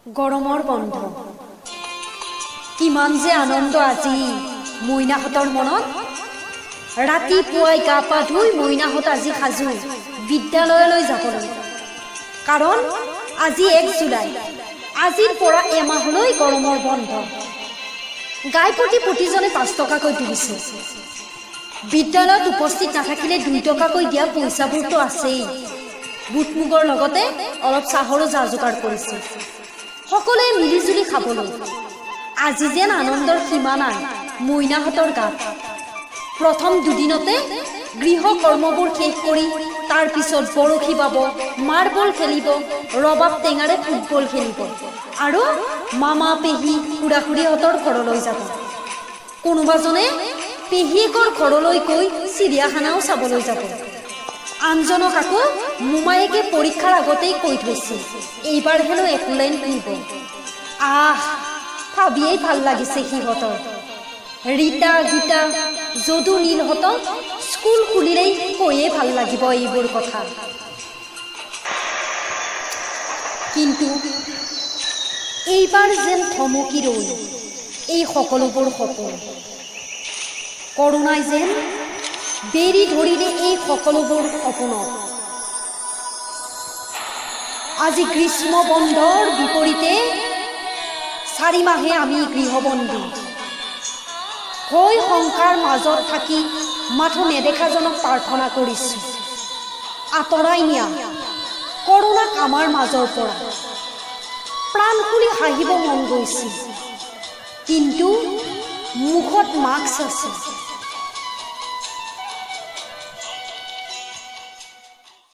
গৰমৰ বন্ধ কিমান যে আনন্দ আজি মইনাহঁতৰ মনত ৰাতিপুৱাই গা পা ধুই মইনাহঁত আজি সাজু বিদ্যালয়লৈ যাবলৈ কাৰণ আজি 1 জুলাই আজিৰ পৰা এমাহলৈ গৰমৰ বন্ধ গাইপতি প্ৰতিজনে 5 টকাকৈ দিছে বিদ্যালয়ত উপস্থিত নাথাকিলে 2 টকাকৈ দিয়া পইচাবোৰটো আছেই বুটমুগৰ লগতে অলপ চাহৰো যা-যোগাৰ কৰিছে সকলোৱে মিলিজুলি খাবলৈ আজি যেন আনন্দৰ সীমা নাই মইনাহঁতৰ গাত প্ৰথম দুদিনতে গৃহ কৰ্মবোৰ শেষ কৰি তাৰ পিছত বৰশী বাব মাৰ্বল খেলিব ৰবাব টেঙাৰে ফুটবল খেলিব আৰু মামা পেহী খুৰা-খুৰীহঁতৰ ঘৰলৈ যাব কোনোবাজনে পেহীয়েকৰ ঘৰলৈ গৈ চিৰিয়াখানাও চাবলৈ যাব আনজনক আকৌ মোমায়েকে পৰীক্ষাৰ আগতেই কৈ থৈছে এইবাৰ হেনো একোলেন নিব ভাবিয়েই ভাল লাগিছে সিহঁতৰ ৰীতা গীতা যদু নীলহঁতক স্কুল খুলিলেই কৈয়ে ভাল লাগিব এইবোৰ কথা কিন্তু এইবাৰ যেন থমকি ৰৈ এই সকলোবোৰ সপোন কৰোণাই যেন বেৰি ধৰিলে এই সকলোবোৰ সপোনক আজি গ্ৰীষ্ম বন্ধৰ বিপৰীতে 4 মাহে আমি গৃহবন্দী ভয় শংকাৰ মাজত থাকি মাথো নেদেখাজনক প্ৰাৰ্থনা কৰিছোঁ আঁতৰাই নিয়া কৰোণাক আমাৰ মাজৰ পৰা প্ৰাণ খুলি হাঁহিব মন গৈছিল কিন্তু মুখত মাস্ক আছে